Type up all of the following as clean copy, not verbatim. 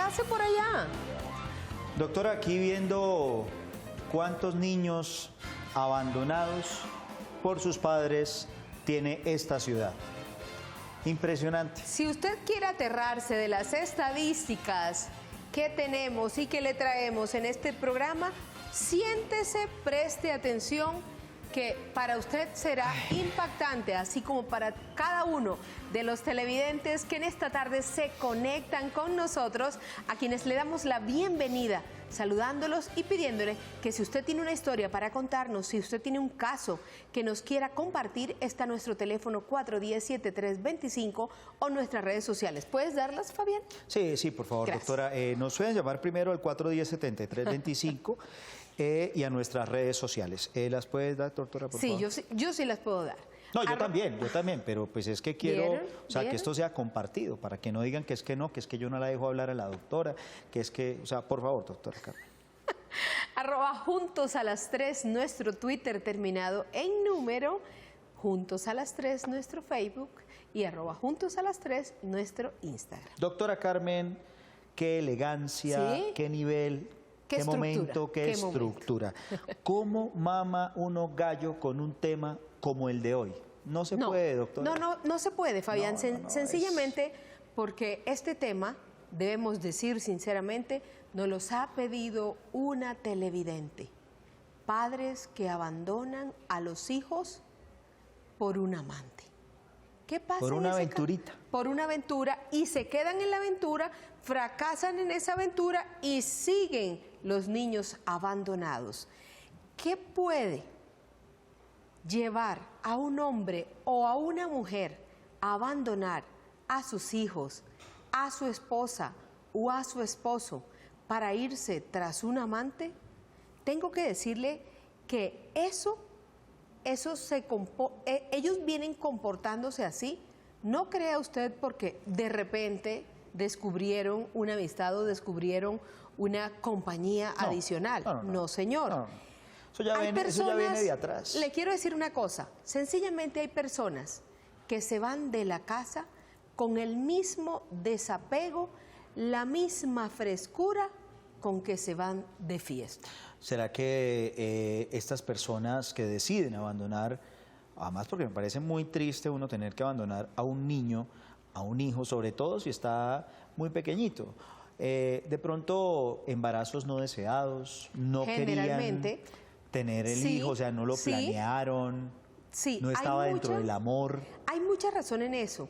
hace por allá? Doctora, aquí viendo cuántos niños abandonados por sus padres tiene esta ciudad. Impresionante. Si usted quiere aterrarse de las estadísticas que tenemos y que le traemos en este programa, siéntese, preste atención, que para usted será impactante, así como para cada uno de los televidentes que en esta tarde se conectan con nosotros, a quienes le damos la bienvenida, saludándolos y pidiéndole que si usted tiene una historia para contarnos, si usted tiene un caso que nos quiera compartir, está nuestro teléfono 410-7325 o nuestras redes sociales. ¿Puedes darlas, Fabián? Sí, por favor, Gracias. doctora. Nos pueden llamar primero al 410-7325 y a nuestras redes sociales. ¿Las puedes dar, doctora, por favor? Sí, yo sí las puedo dar. No, yo también, pero pues es que quiero, ¿Vieron? o sea, ¿Vieron? que esto sea compartido, para que no digan que es que no, que es que yo no la dejo hablar a la doctora, que es que, o sea, por favor, doctora Carmen. @Juntos a las 3, nuestro Twitter terminado en número, Juntos a las 3, nuestro Facebook, y @Juntos a las 3, nuestro Instagram. Doctora Carmen, qué elegancia, ¿Sí? qué nivel, ¿Qué qué estructura? momento, qué estructura. ¿Cómo mama uno gallo con un tema como el de hoy? No se puede, doctora. No se puede, Fabián. No, Sencillamente porque este tema, debemos decir sinceramente, nos los ha pedido una televidente. Padres que abandonan a los hijos por un amante. ¿Qué pasa? Por una aventurita. Por una aventura, y se quedan en la aventura, fracasan en esa aventura y siguen los niños abandonados. ¿Qué puede llevar a un hombre o a una mujer a abandonar a sus hijos, a su esposa o a su esposo para irse tras un amante? Tengo que decirle que ellos vienen comportándose así. No crea usted porque de repente descubrieron una amistad o descubrieron una compañía adicional. No, señor. No. Eso ya viene de atrás. Le quiero decir una cosa, sencillamente hay personas que se van de la casa con el mismo desapego, la misma frescura con que se van de fiesta. ¿Será que estas personas que deciden abandonar, además porque me parece muy triste uno tener que abandonar a un niño, a un hijo, sobre todo si está muy pequeñito, de pronto embarazos no deseados, no querían tener el hijo, o sea, no lo planearon, no estaba dentro del amor? Hay mucha razón en eso,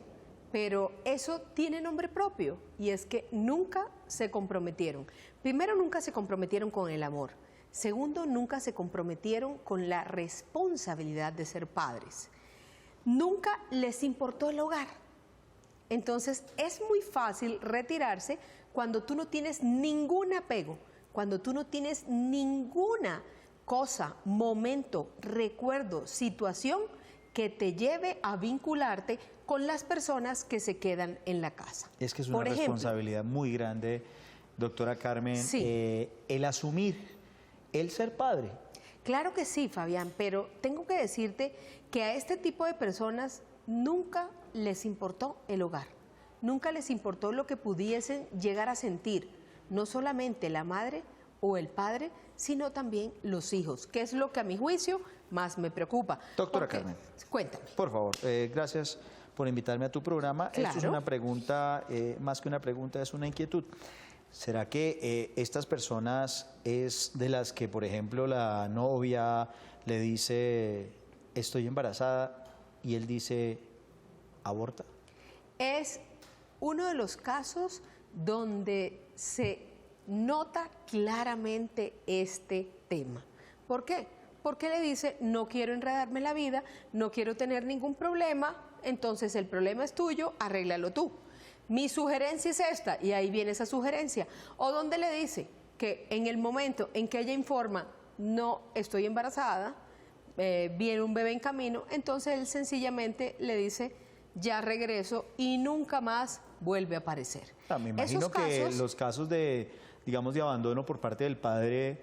pero eso tiene nombre propio, y es que nunca se comprometieron. Primero, nunca se comprometieron con el amor. Segundo, nunca se comprometieron con la responsabilidad de ser padres. Nunca les importó el hogar. Entonces, es muy fácil retirarse cuando tú no tienes ningún apego, cuando tú no tienes ninguna cosa, momento, recuerdo, situación que te lleve a vincularte con las personas que se quedan en la casa. Es que es una responsabilidad muy grande, doctora Carmen, el asumir el ser padre. Claro que sí, Fabián, pero tengo que decirte que a este tipo de personas nunca les importó el hogar, nunca les importó lo que pudiesen llegar a sentir, no solamente la madre o el padre, sino también los hijos, que es lo que a mi juicio más me preocupa. Doctora Carmen, cuéntame. Por favor, gracias por invitarme a tu programa. Claro. Esto es una pregunta, más que una pregunta, es una inquietud. ¿Será que estas personas es de las que, por ejemplo, la novia le dice, estoy embarazada, y él dice, aborta? Es uno de los casos donde se nota claramente este tema. ¿Por qué? Porque le dice, no quiero enredarme en la vida, no quiero tener ningún problema, entonces el problema es tuyo, arréglalo tú. Mi sugerencia es esta, y ahí viene esa sugerencia. O donde le dice que en el momento en que ella informa, no estoy embarazada, viene un bebé en camino, entonces él sencillamente le dice, ya regreso, y nunca más vuelve a aparecer. Me imagino que los casos de, digamos, de abandono por parte del padre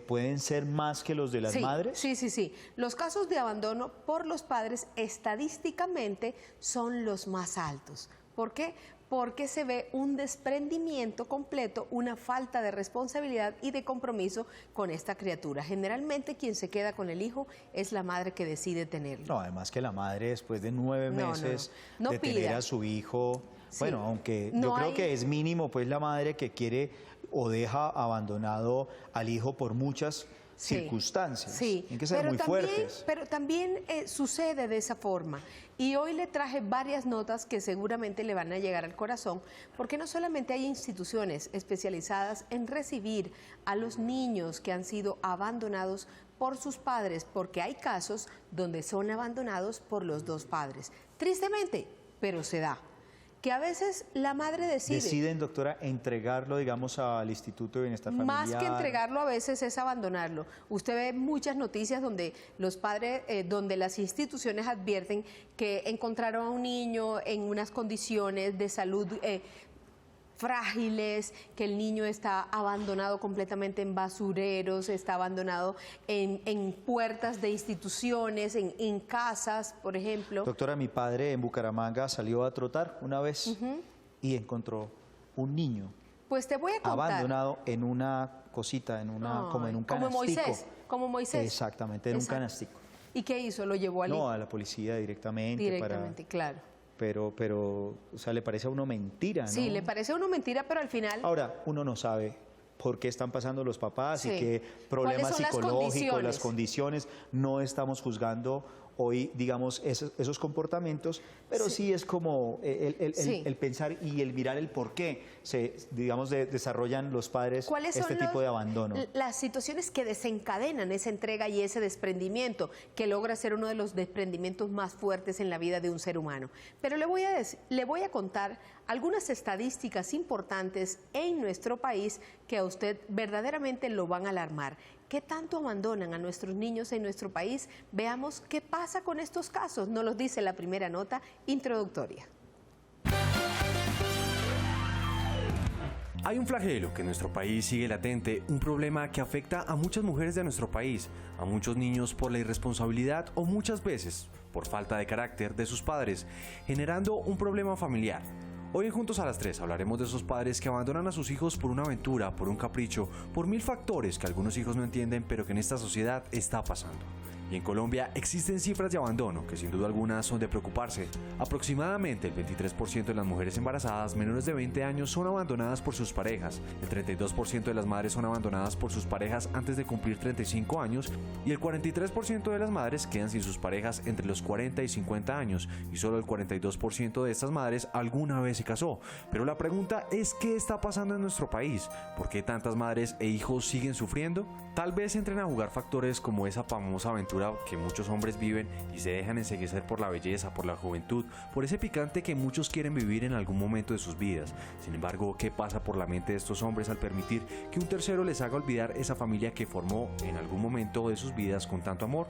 pueden ser más que los de las madres. Sí. Los casos de abandono por los padres estadísticamente son los más altos. ¿Por qué? Porque se ve un desprendimiento completo, una falta de responsabilidad y de compromiso con esta criatura. Generalmente quien se queda con el hijo es la madre que decide tenerlo. No, además que la madre después de 9 meses No de tener pida. a su hijo, Sí. bueno, aunque No yo creo hay- que es mínimo pues la madre que quiere o deja abandonado al hijo por muchas Sí, circunstancias. sí, Tienen que ser muy fuertes. pero también sucede de esa forma. Y hoy le traje varias notas que seguramente le van a llegar al corazón, porque no solamente hay instituciones especializadas en recibir a los niños que han sido abandonados por sus padres, porque hay casos donde son abandonados por los dos padres. Tristemente, pero se da. Que a veces la madre Deciden, doctora, entregarlo, digamos, al Instituto de Bienestar Familiar. más que entregarlo a veces es abandonarlo. Usted ve muchas noticias donde los padres, donde las instituciones advierten que encontraron a un niño en unas condiciones de salud frágiles, que el niño está abandonado completamente en basureros, está abandonado en puertas de instituciones, en casas, por ejemplo. Doctora, mi padre en Bucaramanga salió a trotar una vez y encontró un niño Pues te voy a contar. abandonado en una cosita, como en un Como canastico. Moisés. Exactamente, en un canastico. ¿Y qué hizo? ¿Lo llevó al No, a la policía directamente. directamente? Claro. Pero, o sea, le parece a uno mentira, ¿no? Sí, le parece a uno mentira, pero al final... Ahora, uno no sabe por qué están pasando los papás Sí. y qué problemas ¿Cuáles son las psicológicos, las condiciones? condiciones. No estamos juzgando hoy, digamos, esos comportamientos, pero sí es como Sí. el pensar y el mirar el por qué digamos, desarrollan los padres ¿Cuáles son este tipo de abandono. las situaciones que desencadenan esa entrega y ese desprendimiento, que logra ser uno de los desprendimientos más fuertes en la vida de un ser humano? Pero le voy a contar algunas estadísticas importantes en nuestro país que a usted verdaderamente lo van a alarmar. ¿Qué tanto abandonan a nuestros niños en nuestro país? Veamos qué pasa con estos casos. Nos los dice la primera nota introductoria. Hay un flagelo que en nuestro país sigue latente, un problema que afecta a muchas mujeres de nuestro país, a muchos niños por la irresponsabilidad o muchas veces por falta de carácter de sus padres, generando un problema familiar. Hoy en Juntos a las 3 hablaremos de esos padres que abandonan a sus hijos por una aventura, por un capricho, por 1000 factores que algunos hijos no entienden pero que en esta sociedad está pasando. Y en Colombia existen cifras de abandono que sin duda alguna son de preocuparse. Aproximadamente el 23% de las mujeres embarazadas menores de 20 años son abandonadas por sus parejas, el 32% de las madres son abandonadas por sus parejas antes de cumplir 35 años y el 43% de las madres quedan sin sus parejas entre los 40 y 50 años y solo el 42% de estas madres alguna vez se casó. Pero la pregunta es, ¿qué está pasando en nuestro país? ¿Por qué tantas madres e hijos siguen sufriendo? Tal vez entren a jugar factores como esa famosa aventura que muchos hombres viven y se dejan enceguecer por la belleza, por la juventud, por ese picante que muchos quieren vivir en algún momento de sus vidas. Sin embargo, ¿qué pasa por la mente de estos hombres al permitir que un tercero les haga olvidar esa familia que formó en algún momento de sus vidas con tanto amor?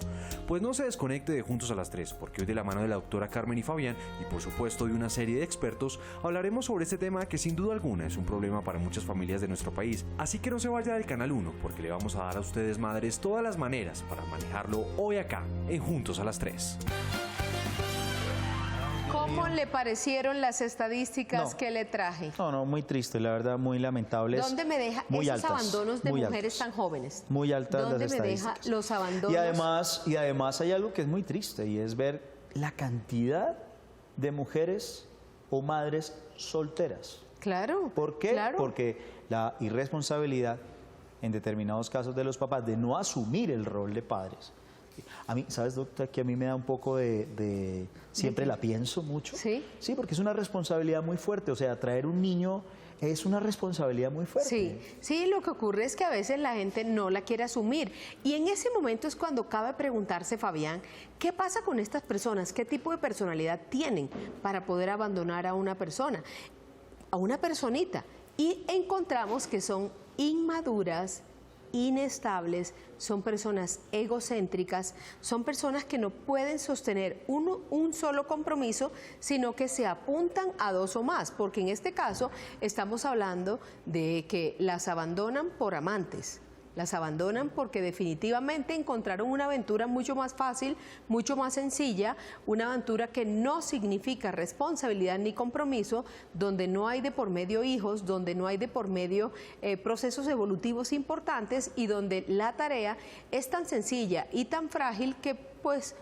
Pues no se desconecte de Juntos a las 3, porque hoy de la mano de la doctora Carmen y Fabián y por supuesto de una serie de expertos hablaremos sobre este tema que sin duda alguna es un problema para muchas familias de nuestro país. Así que no se vaya del canal 1 porque le vamos a dar a ustedes madres todas las maneras para manejarlo hoy acá en Juntos a las 3. ¿Cómo le parecieron las estadísticas No. que le traje? No, muy triste, la verdad, muy lamentables. ¿Dónde me deja muy esos altas, abandonos de muy mujeres altas. tan jóvenes? Muy altas ¿Dónde las me deja estadísticas. los abandonos? Y además hay algo que es muy triste y es ver la cantidad de mujeres o madres solteras. Claro. ¿Por qué? Claro. Porque la irresponsabilidad en determinados casos de los papás de no asumir el rol de padres. A mí, ¿sabes, doctora? Que a mí me da un poco siempre la pienso mucho. ¿Sí? Sí, porque es una responsabilidad muy fuerte. O sea, traer un niño es una responsabilidad muy fuerte. Sí, sí, lo que ocurre es que a veces la gente no la quiere asumir. Y en ese momento es cuando cabe preguntarse, Fabián, ¿qué pasa con estas personas? ¿Qué tipo de personalidad tienen para poder abandonar a una persona? A una personita. Y encontramos que son inmaduras, inestables, son personas egocéntricas, son personas que no pueden sostener un solo compromiso, sino que se apuntan a 2 o más, porque en este caso estamos hablando de que las abandonan por amantes, Las abandonan porque definitivamente encontraron una aventura mucho más fácil, mucho más sencilla, una aventura que no significa responsabilidad ni compromiso, donde no hay de por medio hijos, donde no hay de por medio procesos evolutivos importantes y donde la tarea es tan sencilla y tan frágil que pues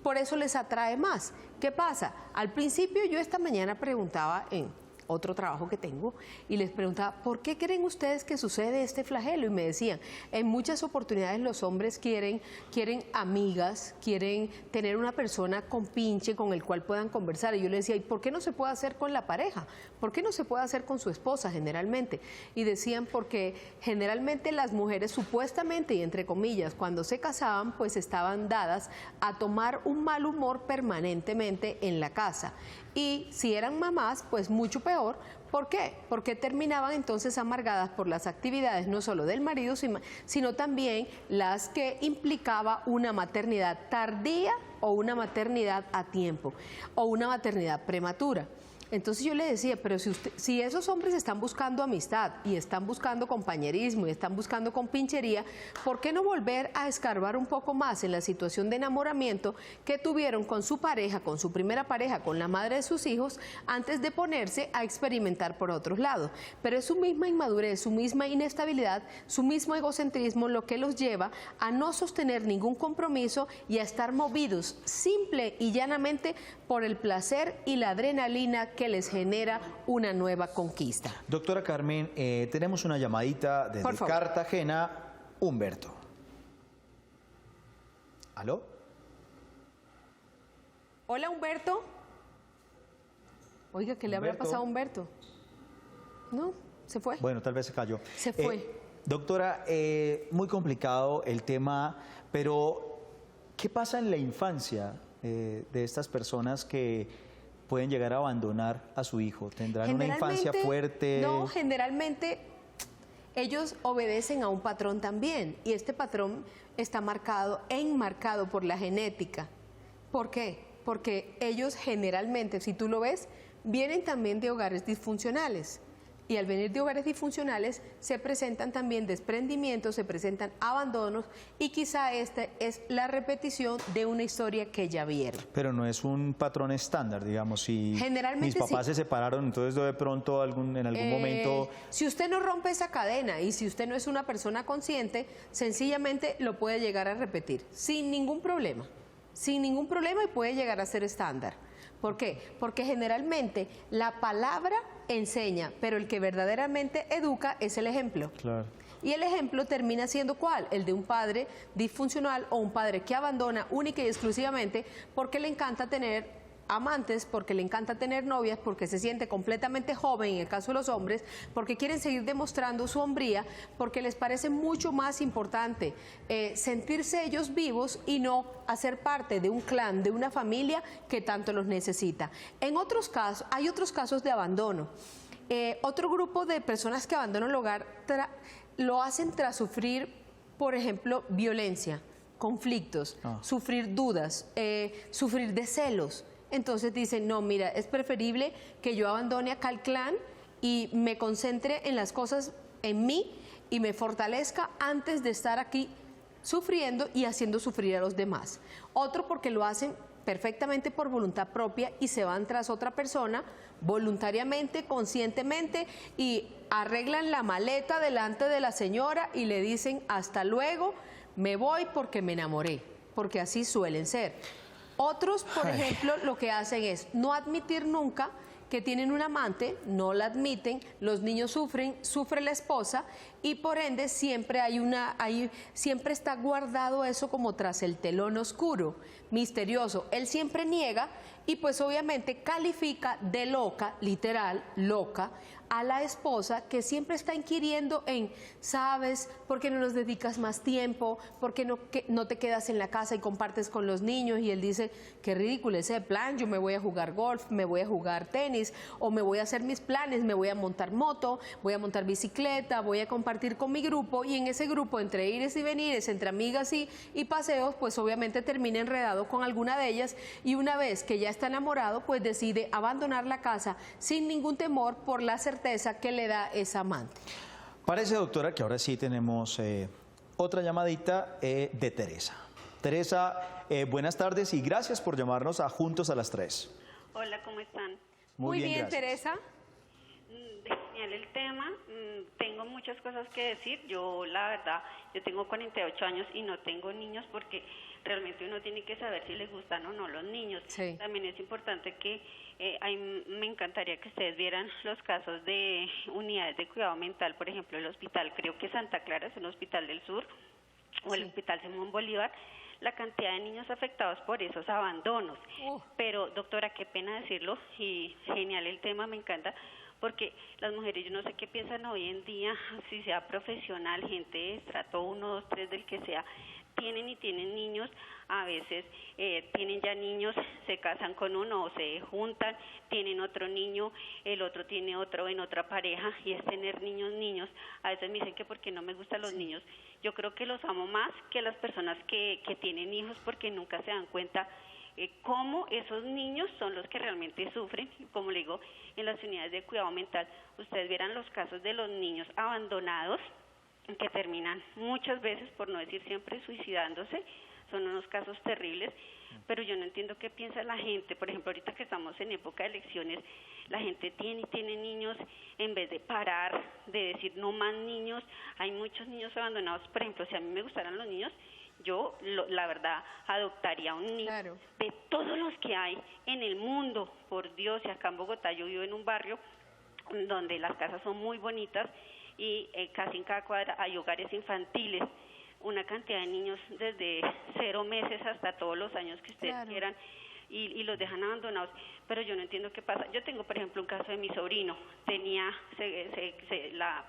por eso les atrae más. ¿Qué pasa? Al principio yo esta mañana preguntaba en otro trabajo que tengo, y les preguntaba, ¿por qué creen ustedes que sucede este flagelo? Y me decían, en muchas oportunidades los hombres quieren amigas, quieren tener una persona con pinche con el cual puedan conversar. Y yo les decía, ¿y por qué no se puede hacer con la pareja? ¿Por qué no se puede hacer con su esposa generalmente? Y decían, porque generalmente las mujeres supuestamente, y entre comillas, cuando se casaban, pues estaban dadas a tomar un mal humor permanentemente en la casa. Y si eran mamás, pues mucho peor. ¿Por qué? Porque terminaban entonces amargadas por las actividades no solo del marido, sino también las que implicaba una maternidad tardía o una maternidad a tiempo o una maternidad prematura. Entonces yo le decía, pero si esos hombres están buscando amistad y están buscando compañerismo y están buscando compinchería, ¿por qué no volver a escarbar un poco más en la situación de enamoramiento que tuvieron con su pareja, con su primera pareja, con la madre de sus hijos, antes de ponerse a experimentar por otros lados? Pero es su misma inmadurez, su misma inestabilidad, su mismo egocentrismo lo que los lleva a no sostener ningún compromiso y a estar movidos simple y llanamente por el placer y la adrenalina que les genera una nueva conquista. Doctora Carmen, tenemos una llamadita desde Cartagena. Humberto. ¿Aló? Hola, Humberto. Oiga, ¿qué le habrá pasado a Humberto? No, se fue. Bueno, tal vez se cayó. Se fue. Doctora, muy complicado el tema, pero ¿qué pasa en la infancia de estas personas que pueden llegar a abandonar a su hijo? ¿Tendrán una infancia fuerte? No, generalmente ellos obedecen a un patrón también, y este patrón está enmarcado por la genética. ¿Por qué? Porque ellos generalmente, si tú lo ves, vienen también de hogares disfuncionales. Y al venir de hogares disfuncionales se presentan también desprendimientos, se presentan abandonos, y quizá esta es la repetición de una historia que ya vieron. Pero no es un patrón estándar, digamos, si generalmente mis papás se separaron, entonces de pronto en algún momento... Si usted no rompe esa cadena y si usted no es una persona consciente, sencillamente lo puede llegar a repetir, sin ningún problema, y puede llegar a ser estándar. ¿Por qué? Porque generalmente la palabra enseña, pero el que verdaderamente educa es el ejemplo. Claro. Y el ejemplo termina siendo ¿cuál? El de un padre disfuncional o un padre que abandona única y exclusivamente porque le encanta tener amantes, porque le encanta tener novias, porque se siente completamente joven, en el caso de los hombres, porque quieren seguir demostrando su hombría, porque les parece mucho más importante sentirse ellos vivos y no hacer parte de un clan, de una familia que tanto los necesita. En otros casos, hay otros casos de abandono. Otro grupo de personas que abandonan el hogar lo hacen tras sufrir, por ejemplo, violencia, conflictos, sufrir dudas, sufrir de celos. Entonces dicen, no, mira, es preferible que yo abandone acá el clan y me concentre en las cosas en mí y me fortalezca antes de estar aquí sufriendo y haciendo sufrir a los demás. Otro porque lo hacen perfectamente por voluntad propia y se van tras otra persona voluntariamente, conscientemente, y arreglan la maleta delante de la señora y le dicen, hasta luego, me voy porque me enamoré, porque así suelen ser. Otros, por ejemplo, lo que hacen es no admitir nunca que tienen un amante, no la admiten, los niños sufren, sufre la esposa, y por ende siempre siempre está guardado eso como tras el telón oscuro, misterioso. Él siempre niega y pues obviamente califica de loca, literal, loca, a la esposa que siempre está inquiriendo en, ¿sabes? ¿Por qué no nos dedicas más tiempo? ¿Por qué no te quedas en la casa y compartes con los niños? Y él dice, qué ridículo ese plan, yo me voy a jugar golf, me voy a jugar tenis, o me voy a hacer mis planes, me voy a montar moto, voy a montar bicicleta, voy a compartir con mi grupo, y en ese grupo, entre ires y venires, entre amigas y paseos, pues obviamente termina enredado con alguna de ellas, y una vez que ya está enamorado, pues decide abandonar la casa sin ningún temor por la certeza que le da esa amante. Parece, doctora, que ahora sí tenemos otra llamadita de Teresa. Teresa, buenas tardes y gracias por llamarnos a Juntos a las 3. Hola, ¿cómo están? Muy bien, gracias. Teresa. Genial el tema. Tengo muchas cosas que decir. Yo, la verdad, yo tengo 48 años y no tengo niños porque realmente uno tiene que saber si le gustan o no los niños. Sí. También es importante que me encantaría que ustedes vieran los casos de unidades de cuidado mental, por ejemplo, el hospital, creo que Santa Clara es un hospital del sur, o el hospital Simón Bolívar, la cantidad de niños afectados por esos abandonos. Pero, doctora, qué pena decirlo, y genial el tema, me encanta, porque las mujeres, yo no sé qué piensan hoy en día, si sea profesional, gente de estrato 1, 2, 3, del que sea, tienen niños, a veces tienen ya niños, se casan con uno o se juntan, tienen otro niño, el otro tiene otro en otra pareja, y es tener niños. A veces me dicen que porque no me gustan los niños. Yo creo que los amo más que las personas que tienen hijos, porque nunca se dan cuenta cómo esos niños son los que realmente sufren. Como le digo, en las unidades de cuidado mental, ustedes verán los casos de los niños abandonados, que terminan muchas veces, por no decir siempre, suicidándose. Son unos casos terribles, pero yo no entiendo qué piensa la gente. Por ejemplo, ahorita que estamos en época de elecciones, la gente tiene niños, en vez de parar, de decir no más niños. Hay muchos niños abandonados. Por ejemplo, si a mí me gustaran los niños, yo, la verdad, adoptaría un niño. Claro. De todos los que hay en el mundo, por Dios. Y acá en Bogotá yo vivo en un barrio donde las casas son muy bonitas, y casi en cada cuadra hay hogares infantiles, una cantidad de niños desde 0 meses hasta todos los años que ustedes quieran, y los dejan abandonados. Pero yo no entiendo qué pasa. Yo tengo, por ejemplo, un caso de mi sobrino,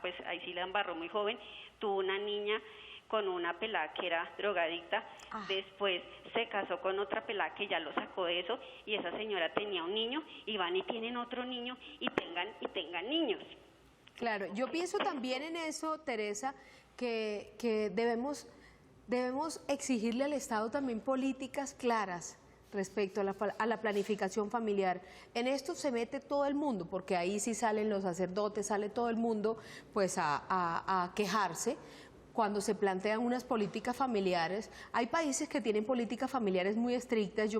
pues ahí sí la embarró muy joven, tuvo una niña con una pelada que era drogadicta, después se casó con otra pelada que ya lo sacó de eso, y esa señora tenía un niño, y van y tienen otro niño, y tengan niños. Claro, yo pienso también en eso, Teresa, que debemos exigirle al Estado también políticas claras respecto a la planificación familiar. En esto se mete todo el mundo, porque ahí sí salen los sacerdotes, sale todo el mundo pues a quejarse cuando se plantean unas políticas familiares. Hay países que tienen políticas familiares muy estrictas.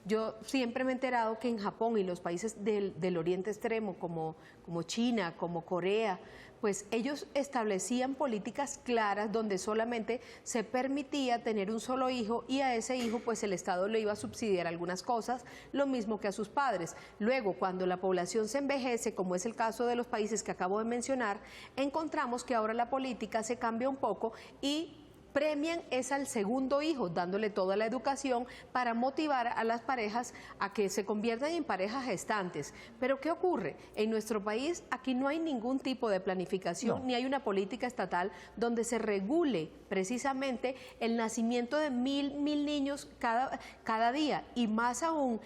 Yo siempre me he enterado que en Japón y los países del Oriente Extremo, como China, como Corea, pues ellos establecían políticas claras donde solamente se permitía tener un solo hijo, y a ese hijo pues el Estado le iba a subsidiar algunas cosas, lo mismo que a sus padres. Luego, cuando la población se envejece, como es el caso de los países que acabo de mencionar, encontramos que ahora la política se cambia un poco y premian es al segundo hijo, dándole toda la educación para motivar a las parejas a que se conviertan en parejas gestantes. Pero ¿qué ocurre? En nuestro país aquí no hay ningún tipo de planificación, ni hay una política estatal donde se regule precisamente el nacimiento de mil niños cada día, y más aún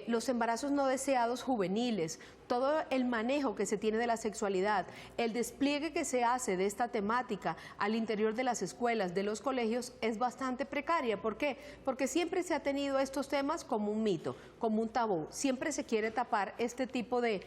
los embarazos no deseados juveniles. Todo el manejo que se tiene de la sexualidad, el despliegue que se hace de esta temática al interior de las escuelas, de los colegios, es bastante precaria. ¿Por qué? Porque siempre se ha tenido estos temas como un mito, como un tabú. Siempre se quiere tapar este tipo de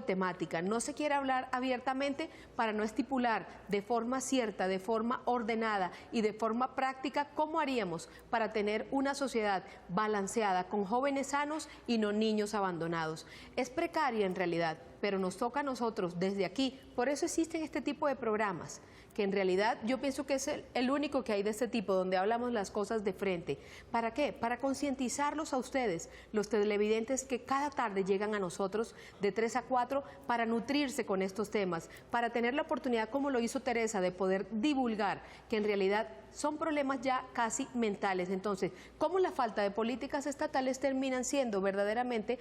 temática. No se quiere hablar abiertamente para no estipular de forma cierta, de forma ordenada y de forma práctica cómo haríamos para tener una sociedad balanceada, con jóvenes sanos y no niños abandonados. Es precaria en realidad, pero nos toca a nosotros desde aquí. Por eso existen este tipo de programas, que en realidad yo pienso que es el único que hay de este tipo, donde hablamos las cosas de frente. ¿Para qué? Para concientizarlos a ustedes, los televidentes que cada tarde llegan a nosotros de 3 a 4 para nutrirse con estos temas, para tener la oportunidad, como lo hizo Teresa, de poder divulgar que en realidad son problemas ya casi mentales. Entonces, ¿cómo la falta de políticas estatales terminan siendo verdaderamente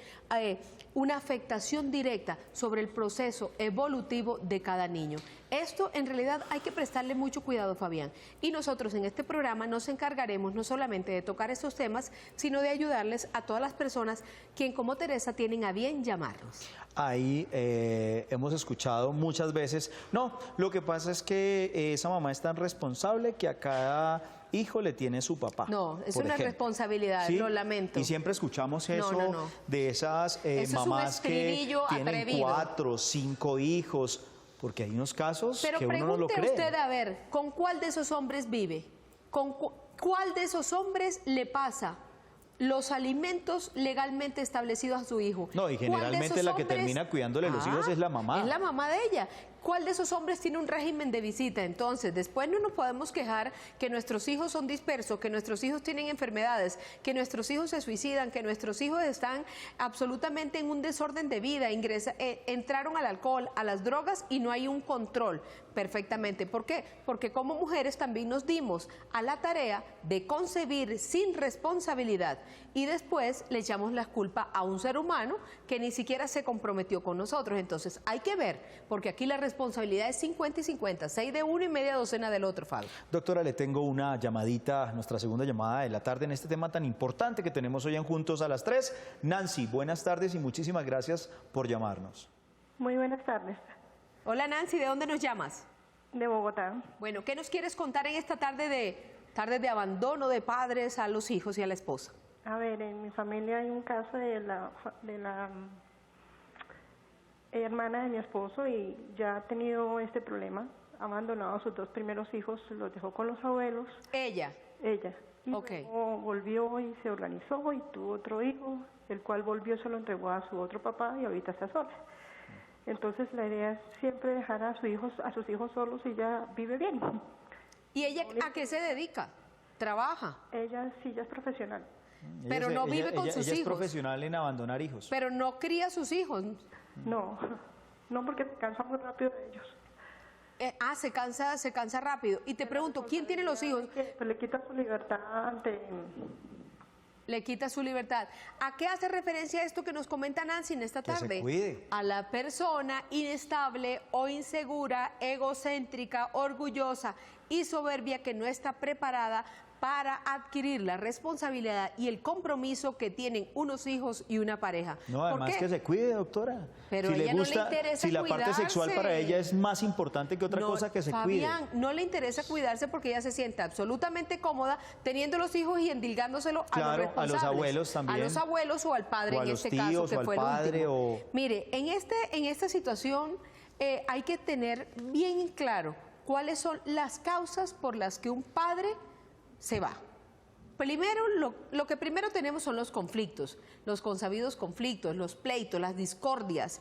una afectación directa sobre el proceso evolutivo de cada niño? Esto en realidad hay que prestarle mucho cuidado, Fabián, y nosotros en este programa nos encargaremos no solamente de tocar estos temas, sino de ayudarles a todas las personas quien, como Teresa, tienen a bien llamarnos. Ahí hemos escuchado muchas veces, no, lo que pasa es que esa mamá es tan responsable que a cada hijo le tiene su papá. No, es una responsabilidad, ¿sí? Lo lamento. Y siempre escuchamos eso de esas eso mamás que tienen atrevido. 4 o 5 hijos. porque hay unos casos Pero que uno no lo pregunte cree. usted, a ver, ¿con cuál de esos hombres vive? ¿Con cuál de esos hombres le pasa los alimentos legalmente establecidos a su hijo? No, y ¿Cuál de generalmente esos la que hombres- termina cuidándole los hijos es la mamá. Es la mamá de ella. ¿Cuál de esos hombres tiene un régimen de visita? Entonces, después no nos podemos quejar que nuestros hijos son dispersos, que nuestros hijos tienen enfermedades, que nuestros hijos se suicidan, que nuestros hijos están absolutamente en un desorden de vida, entraron al alcohol, a las drogas y no hay un control perfectamente. ¿Por qué? Porque como mujeres también nos dimos a la tarea de concebir sin responsabilidad y después le echamos la culpa a un ser humano que ni siquiera se comprometió con nosotros. Entonces hay que ver, porque aquí la responsabilidad es 50 y 50, 6 de uno y media docena del otro, Fabio. Doctora, le tengo una llamadita, nuestra segunda llamada de la tarde en este tema tan importante que tenemos hoy en Juntos a las 3. Nancy, buenas tardes y muchísimas gracias por llamarnos. Muy buenas tardes, Hola Nancy, ¿de dónde nos llamas? de Bogotá. Bueno, ¿qué nos quieres contar en esta tarde de abandono de padres a los hijos y a la esposa? A ver, en mi familia hay un caso de la hermana de mi esposo y ya ha tenido este problema. Ha abandonado a sus 2 primeros hijos, los dejó con los abuelos, Ella. ella. Y Ok. luego volvió y se organizó y tuvo otro hijo, el cual volvió, se lo entregó a su otro papá y ahorita está sola. Entonces la idea es siempre dejar a sus hijos solos y ya vive bien. ¿Y ella a qué se dedica? ¿Trabaja? Ella sí ya es profesional. Pero no vive con sus ella es hijos. profesional en abandonar hijos. Pero no cría a sus hijos. No, no porque se cansa muy rápido de ellos. Se cansa rápido. Y te pregunto, ¿quién tiene los hijos? Pues le quita su libertad ante... Le quita su libertad. ¿A qué hace referencia esto que nos comenta Nancy en esta Que se tarde? cuide. A la persona inestable o insegura, egocéntrica, orgullosa y soberbia que no está preparada para adquirir la responsabilidad y el compromiso que tienen unos hijos y una pareja. No, ¿Por además qué? que se cuide, doctora. Pero si a le ella no le gusta, interesa si la parte sexual para cuidarse. ella es más importante que otra No, cosa, que se Fabián, cuide. no le interesa cuidarse porque ella se siente absolutamente cómoda teniendo los hijos y endilgándoselo a los Claro, a los responsables. abuelos también. A los abuelos o al padre O a en los este caso, tíos, que o al fue el padre, último. o- Mire, en esta situación hay que tener bien claro cuáles son las causas por las que un padre se va. Primero, lo que primero tenemos son los conflictos, los consabidos conflictos, los pleitos, las discordias,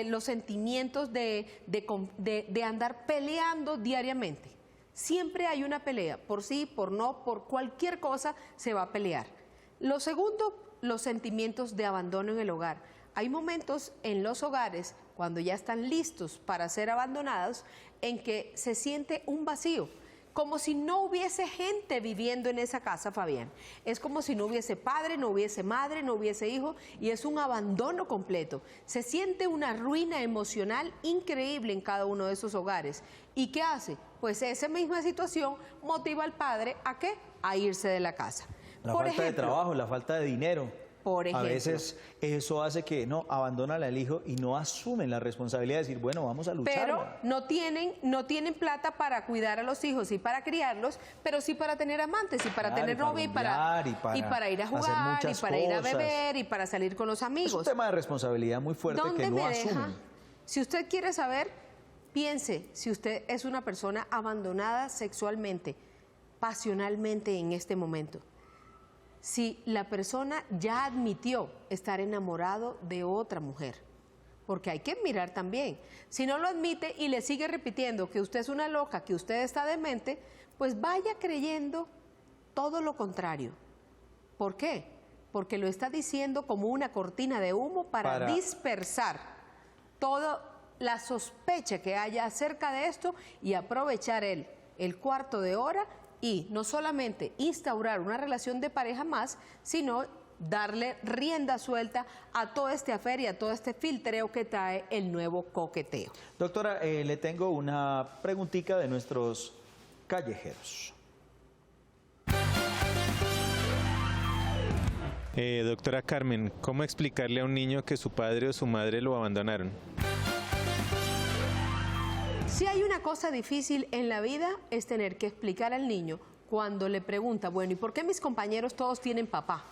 los sentimientos de andar peleando diariamente. Siempre hay una pelea, por sí, por no, por cualquier cosa se va a pelear. Lo segundo, los sentimientos de abandono en el hogar. Hay momentos en los hogares, cuando ya están listos para ser abandonados, en que se siente un vacío. Como si no hubiese gente viviendo en esa casa, Fabián. Es como si no hubiese padre, no hubiese madre, no hubiese hijo, y es un abandono completo. Se siente una ruina emocional increíble en cada uno de esos hogares. ¿Y qué hace? Pues esa misma situación motiva al padre ¿a qué? A irse de la casa. La Por falta de ejemplo, trabajo, la falta de dinero. Por A ejemplo. veces eso hace que no abandonan al hijo y no asumen la responsabilidad de decir, bueno, vamos a luchar. Pero no tienen plata para cuidar a los hijos y para criarlos, pero sí para tener amantes y para Claro, tener y para novia rumbear, y para ir a hacer jugar y muchas para ir a cosas. beber y para salir con los Es un amigos. tema de responsabilidad muy fuerte ¿Dónde que no me deja? asumen. Si usted quiere saber, piense si usted es una persona abandonada sexualmente, pasionalmente en este momento. Si la persona ya admitió estar enamorado de otra mujer, porque hay que mirar también. Si no lo admite y le sigue repitiendo que usted es una loca, que usted está demente, pues vaya creyendo todo lo contrario. ¿Por qué? Porque lo está diciendo como una cortina de humo para dispersar toda la sospecha que haya acerca de esto y aprovechar el cuarto de hora y no solamente instaurar una relación de pareja más, sino darle rienda suelta a todo este afer y a todo este filtreo que trae el nuevo coqueteo. Doctora, le tengo una preguntita de nuestros callejeros. Doctora Carmen, ¿cómo explicarle a un niño que su padre o su madre lo abandonaron? Si hay una cosa difícil en la vida es tener que explicar al niño cuando le pregunta, bueno, ¿y por qué mis compañeros todos tienen papá?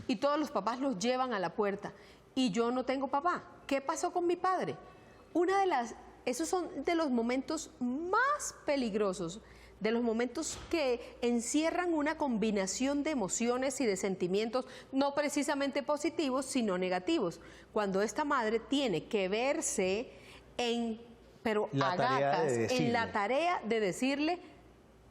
Y todos los papás los llevan a la puerta y yo no tengo papá. ¿Qué pasó con mi padre? Una de las esos son de los momentos más peligrosos, de los momentos que encierran una combinación de emociones y de sentimientos, no precisamente positivos, sino negativos. Cuando esta madre tiene que verse pero a gatas, en la tarea de decirle,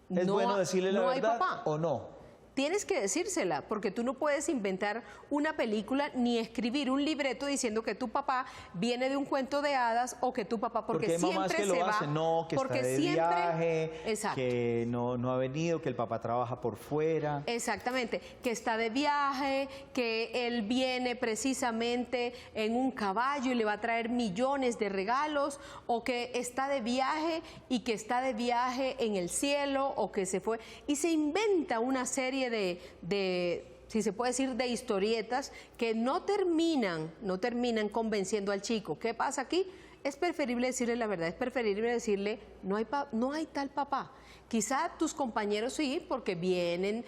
¿es bueno decirle la no hay verdad papá o no? Tienes que decírsela, porque tú no puedes inventar una película ni escribir un libreto diciendo que tu papá viene de un cuento de hadas o que tu papá, porque hay mamás siempre que se lo va, hacen, no, que porque está de siempre, viaje, exacto, que no ha venido, que el papá trabaja por fuera. exactamente, que está de viaje, que él viene precisamente en un caballo y le va a traer millones de regalos, o que está de viaje y que está de viaje en el cielo, o que se fue, y se inventa una serie de si se puede decir, de historietas que no terminan convenciendo al chico. ¿Qué pasa aquí? Es preferible decirle la verdad, es preferible decirle, no hay tal papá. Quizá tus compañeros sí, porque vienen,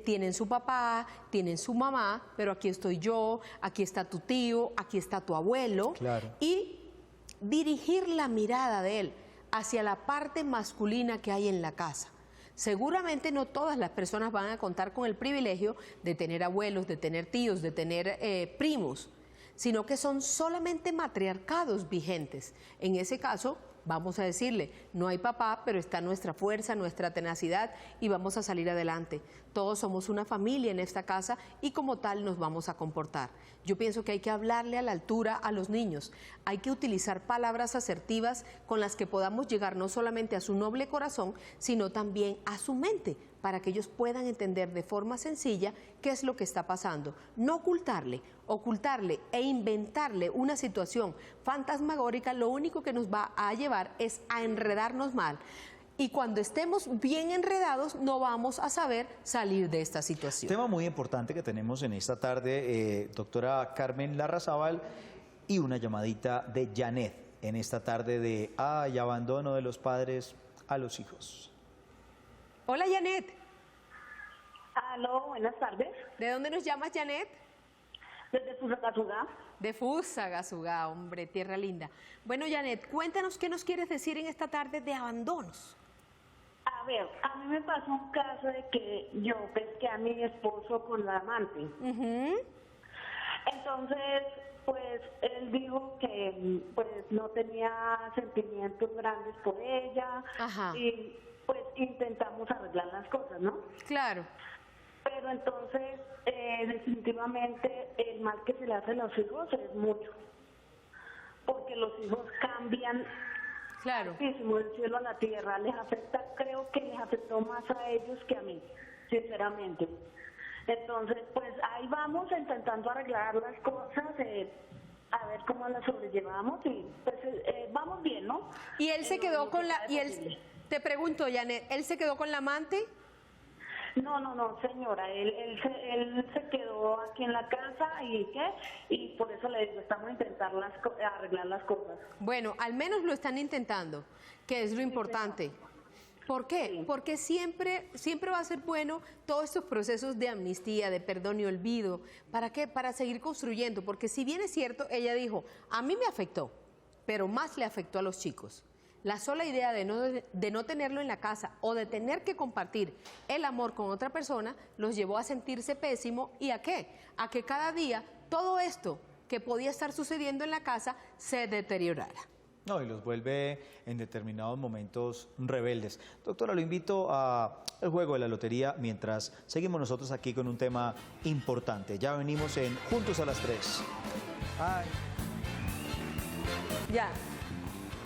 tienen su papá, tienen su mamá, pero aquí estoy yo, aquí está tu tío, aquí está tu abuelo. Claro. Y dirigir la mirada de él hacia la parte masculina que hay en la casa. Seguramente no todas las personas van a contar con el privilegio de tener abuelos, de tener tíos, de tener primos, sino que son solamente matriarcados vigentes. En ese caso, vamos a decirle, no hay papá, pero está nuestra fuerza, nuestra tenacidad y vamos a salir adelante. Todos somos una familia en esta casa y como tal nos vamos a comportar. Yo pienso que hay que hablarle a la altura a los niños, hay que utilizar palabras asertivas con las que podamos llegar no solamente a su noble corazón, sino también a su mente, para que ellos puedan entender de forma sencilla qué es lo que está pasando. No ocultarle e inventarle una situación fantasmagórica, lo único que nos va a llevar es a enredarnos mal. Y cuando estemos bien enredados, no vamos a saber salir de esta situación. Tema muy importante que tenemos en esta tarde, doctora Carmen Larrazábal, y una llamadita de Janet en esta tarde de abandono de los padres a los hijos. Hola, Janet. Aló, buenas tardes. ¿De dónde nos llamas, Janet? Desde Fusagasugá. De Fusagasugá, hombre, tierra linda. Bueno, Janet, cuéntanos qué nos quieres decir en esta tarde de abandonos. A ver, a mí me pasó un caso de que yo pesqué a mi esposo con la amante. Entonces, pues él dijo que pues no tenía sentimientos grandes por ella. Ajá. Y pues intentamos arreglar las cosas, ¿no? Claro. Pero entonces, definitivamente, el mal que se le hace a los hijos es mucho. Porque los hijos cambian Claro. muchísimo del cielo a la tierra. Les afecta, creo que les afectó más a ellos que a mí, sinceramente. Entonces, pues ahí vamos intentando arreglar las cosas, a ver cómo las sobrellevamos y pues vamos bien, ¿no? Y él se quedó con la... Y él, te pregunto, Janet, ¿él se quedó con la amante? No, señora, él se quedó aquí en la casa y por eso le digo, estamos intentando arreglar las cosas. Bueno, al menos lo están intentando, que es lo importante. ¿Por qué? Sí. Porque siempre va a ser bueno todos estos procesos de amnistía, de perdón y olvido. ¿Para qué? Para seguir construyendo. Porque si bien es cierto, ella dijo, a mí me afectó, pero más le afectó a los chicos. La sola idea de no tenerlo en la casa o de tener que compartir el amor con otra persona los llevó a sentirse pésimo. ¿Y a qué? A que cada día todo esto que podía estar sucediendo en la casa se deteriorara. No, y los vuelve en determinados momentos rebeldes. Doctora, lo invito al juego de la lotería mientras seguimos nosotros aquí con un tema importante. Ya venimos en Juntos a las 3. Ay. Ya.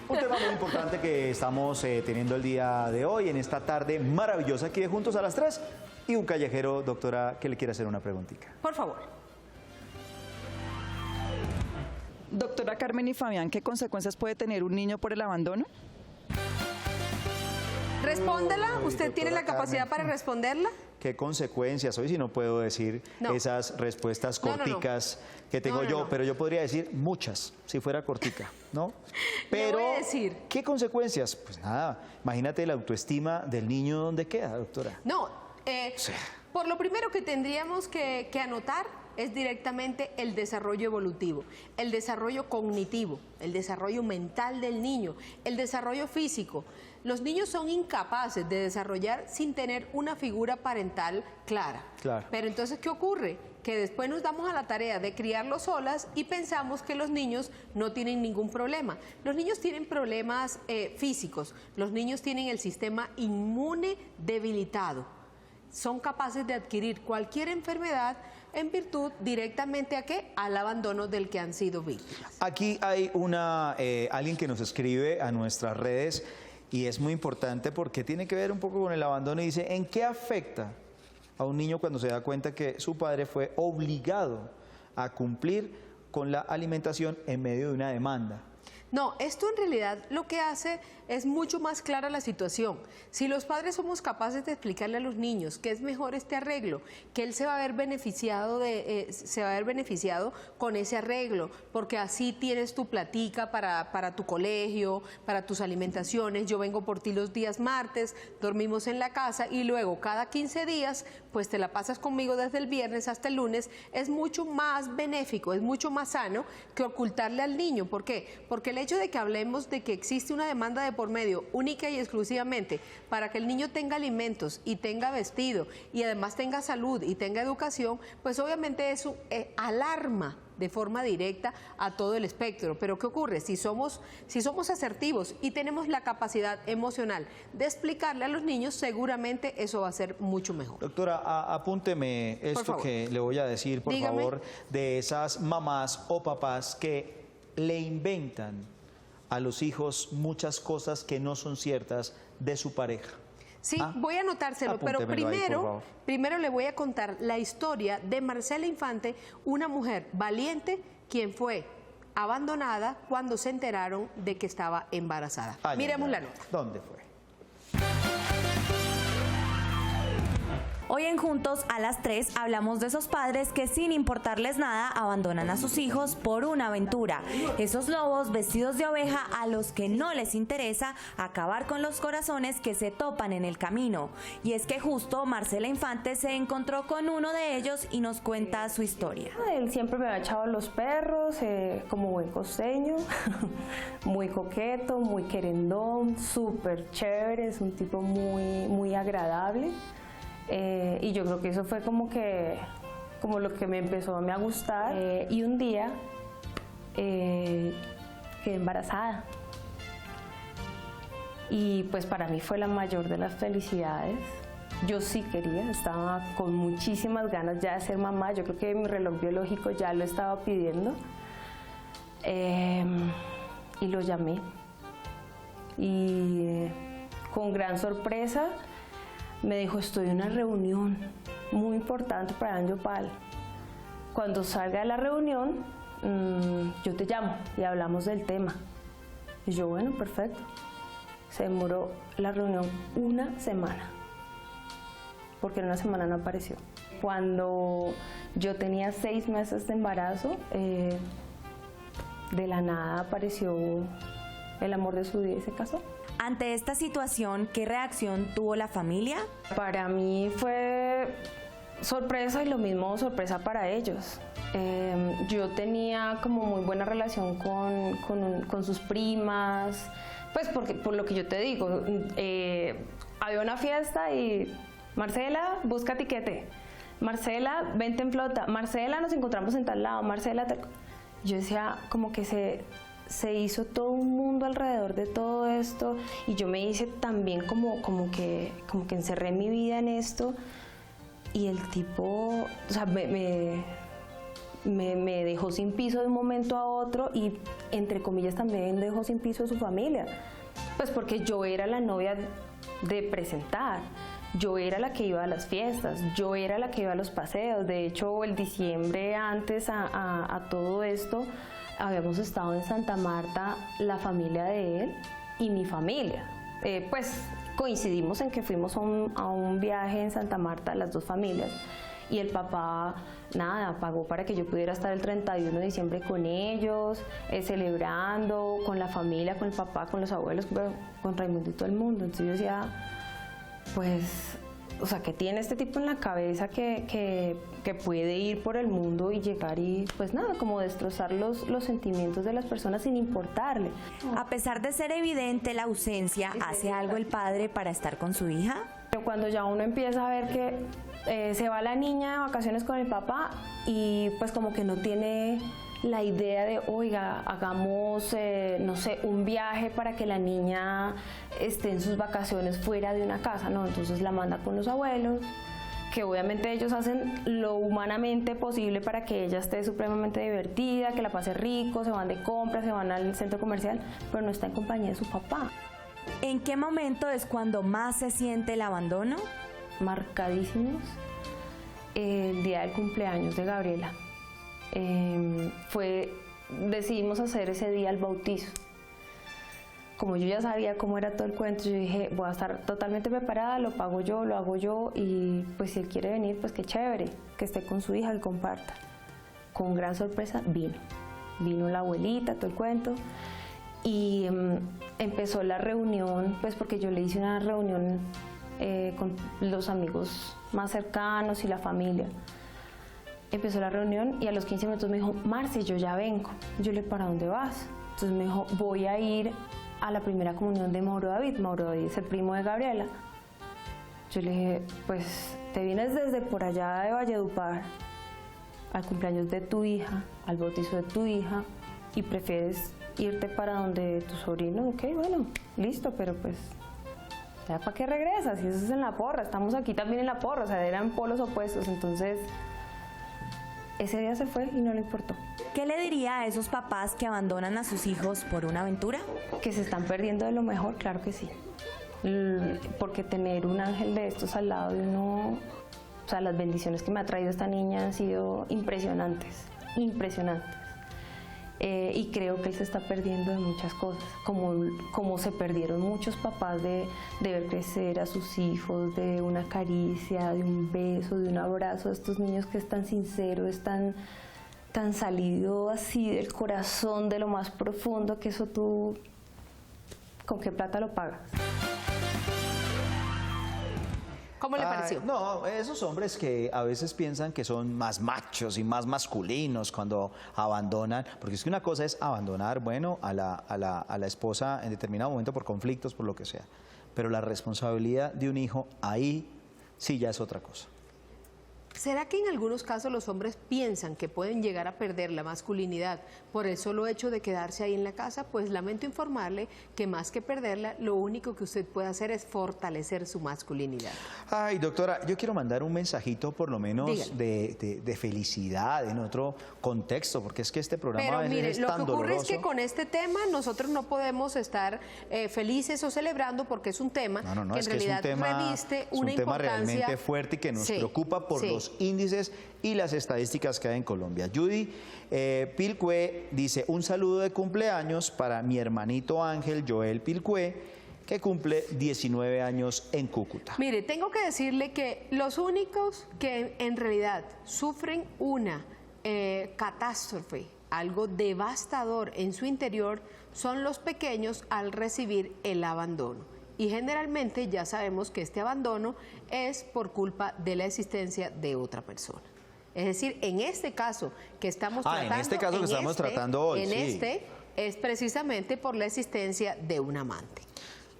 Un tema muy importante que estamos teniendo el día de hoy, en esta tarde maravillosa aquí de Juntos a las 3. Y un callejero, doctora, que le quiere hacer una preguntita. Por favor. Doctora Carmen y Fabián, ¿qué consecuencias puede tener un niño por el abandono? Respóndela, Uy, ¿usted tiene la doctora capacidad Carmen. para responderla? ¿Qué consecuencias? Hoy sí no puedo decir No. esas respuestas No, no, no. corticas que tengo yo, No. pero yo podría decir muchas, si fuera cortica, ¿no? Pero, Le voy a decir. ¿qué consecuencias? Pues nada, imagínate la autoestima del niño, ¿dónde queda, doctora? No, por lo primero que tendríamos que anotar es directamente el desarrollo evolutivo, el desarrollo cognitivo, el desarrollo mental del niño, el desarrollo físico. Los niños son incapaces de desarrollar sin tener una figura parental clara. Claro. Pero entonces, ¿qué ocurre? Que después nos damos a la tarea de criarlos solas y pensamos que los niños no tienen ningún problema. Los niños tienen problemas físicos, los niños tienen el sistema inmune debilitado. Son capaces de adquirir cualquier enfermedad en virtud directamente ¿a qué? Al abandono del que han sido víctimas. Aquí hay alguien que nos escribe a nuestras redes y es muy importante porque tiene que ver un poco con el abandono y dice, ¿en qué afecta a un niño cuando se da cuenta que su padre fue obligado a cumplir con la alimentación en medio de una demanda? No, esto en realidad lo que hace es mucho más clara la situación. Si los padres somos capaces de explicarle a los niños que es mejor este arreglo, que él se va a ver beneficiado con ese arreglo, porque así tienes tu platica para tu colegio, para tus alimentaciones, yo vengo por ti los días martes, dormimos en la casa y luego cada 15 días pues te la pasas conmigo desde el viernes hasta el lunes, es mucho más benéfico, es mucho más sano que ocultarle al niño. ¿Por qué? Porque el hecho de que hablemos de que existe una demanda de por medio única y exclusivamente para que el niño tenga alimentos y tenga vestido y además tenga salud y tenga educación, pues obviamente eso alarma de forma directa a todo el espectro. Pero ¿qué ocurre? Si somos asertivos y tenemos la capacidad emocional de explicarle a los niños, seguramente eso va a ser mucho mejor. Doctora, apúnteme esto que le voy a decir, por Dígame. favor, de esas mamás o papás que le inventan a los hijos muchas cosas que no son ciertas de su pareja. Sí, voy a anotárselo, pero Apúntemelo ahí, por favor. primero le voy a contar la historia de Marcela Infante, una mujer valiente quien fue abandonada cuando se enteraron de que estaba embarazada. Ay, Miremos ay, la ay. nota. ¿Dónde fue? Hoy en Juntos a las 3 hablamos de esos padres que sin importarles nada abandonan a sus hijos por una aventura. Esos lobos vestidos de oveja a los que no les interesa acabar con los corazones que se topan en el camino. Y es que justo Marcela Infante se encontró con uno de ellos y nos cuenta su historia. Él siempre me ha echado los perros, como buen costeño, muy coqueto, muy querendón, súper chévere, es un tipo muy agradable. Y yo creo que eso fue como lo que me empezó a gustar. Y un día quedé embarazada. Y pues para mí fue la mayor de las felicidades. Yo sí quería, estaba con muchísimas ganas ya de ser mamá. Yo creo que mi reloj biológico ya lo estaba pidiendo. Y lo llamé. Y con gran sorpresa me dijo, estoy en una reunión muy importante para Yopal. Cuando salga de la reunión, yo te llamo y hablamos del tema. Y yo, bueno, perfecto. Se demoró la reunión una semana, porque en una semana no apareció. Cuando yo tenía 6 meses de embarazo, de la nada apareció el amor de su vida y se casó. Ante esta situación, ¿qué reacción tuvo la familia? Para mí fue sorpresa y lo mismo sorpresa para ellos. Yo tenía como muy buena relación con sus primas, pues por lo que yo te digo, había una fiesta y Marcela, busca tiquete, Marcela, vente en flota, Marcela, nos encontramos en tal lado, Marcela, tal. Yo decía como que se hizo todo un mundo alrededor de todo esto y yo me hice también como que encerré mi vida en esto y el tipo, o sea, me dejó sin piso de un momento a otro y entre comillas también dejó sin piso a su familia, pues porque yo era la novia de presentar, yo era la que iba a las fiestas, yo era la que iba a los paseos. De hecho, el diciembre antes a todo esto habíamos estado en Santa Marta, la familia de él y mi familia. Pues coincidimos en que fuimos a un viaje en Santa Marta, las dos familias, y el papá, nada, pagó para que yo pudiera estar el 31 de diciembre con ellos, celebrando con la familia, con el papá, con los abuelos, con Raimundo y todo el mundo. Entonces yo decía, pues o sea, que tiene este tipo en la cabeza que puede ir por el mundo y llegar y pues nada, como destrozar los sentimientos de las personas sin importarle. A pesar de ser evidente la ausencia, ¿hace algo el padre para estar con su hija? Pero cuando ya uno empieza a ver que se va la niña de vacaciones con el papá y pues como que no tiene la idea de, oiga, hagamos, no sé, un viaje para que la niña esté en sus vacaciones fuera de una casa, ¿no? Entonces la manda con los abuelos, que obviamente ellos hacen lo humanamente posible para que ella esté supremamente divertida, que la pase rico, se van de compras, se van al centro comercial, pero no está en compañía de su papá. ¿En qué momento es cuando más se siente el abandono? Marcadísimos el día del cumpleaños de Gabriela. Decidimos hacer ese día el bautizo. Como yo ya sabía cómo era todo el cuento, yo dije, voy a estar totalmente preparada, lo pago yo, lo hago yo, y pues si él quiere venir, pues qué chévere, que esté con su hija y comparta. Con gran sorpresa vino la abuelita, todo el cuento, y empezó la reunión, pues porque yo le hice una reunión con los amigos más cercanos y la familia. Empezó la reunión y a los 15 minutos me dijo, Marci, yo ya vengo. Yo le dije, ¿para dónde vas? Entonces me dijo, voy a ir a la primera comunión de Mauro David. Mauro David es el primo de Gabriela. Yo le dije, pues te vienes desde por allá de Valledupar al cumpleaños de tu hija, al bautizo de tu hija, y prefieres irte para donde tu sobrino. Ok, bueno, listo, pero pues ya para qué regresas, y eso es en La Porra, estamos aquí también en La Porra, o sea, eran polos opuestos. Entonces ese día se fue y no le importó. ¿Qué le diría a esos papás que abandonan a sus hijos por una aventura? Que se están perdiendo de lo mejor, claro que sí. Porque tener un ángel de estos al lado de uno, o sea, las bendiciones que me ha traído esta niña han sido impresionantes, impresionantes. Y creo que él se está perdiendo de muchas cosas, como se perdieron muchos papás de ver crecer a sus hijos, de una caricia, de un beso, de un abrazo, de estos niños que es tan sincero, es tan salido así del corazón, de lo más profundo, que eso tú, ¿con qué plata lo pagas? ¿Cómo le pareció? No, esos hombres que a veces piensan que son más machos y más masculinos cuando abandonan, porque es que una cosa es abandonar, bueno, a la esposa en determinado momento por conflictos, por lo que sea, pero la responsabilidad de un hijo ahí sí ya es otra cosa. ¿Será que en algunos casos los hombres piensan que pueden llegar a perder la masculinidad por el solo hecho de quedarse ahí en la casa? Pues lamento informarle que más que perderla, lo único que usted puede hacer es fortalecer su masculinidad. Ay, doctora, yo quiero mandar un mensajito por lo menos de felicidad en otro contexto, porque es que este programa Pero mire, es lo tan que ocurre doloroso. es que con este tema nosotros no podemos estar felices o celebrando, porque es un tema que en realidad reviste una importancia. Es un tema realmente fuerte y que nos preocupa por los índices y las estadísticas que hay en Colombia. Judy Pilcue dice, un saludo de cumpleaños para mi hermanito Ángel Joel Pilcue, que cumple 19 años en Cúcuta. Mire, tengo que decirle que los únicos que en realidad sufren una catástrofe, algo devastador en su interior, son los pequeños al recibir el abandono. Y generalmente ya sabemos que este abandono es por culpa de la existencia de otra persona. Es decir, en este caso que estamos tratando, en este caso que estamos tratando hoy, es precisamente por la existencia de un amante.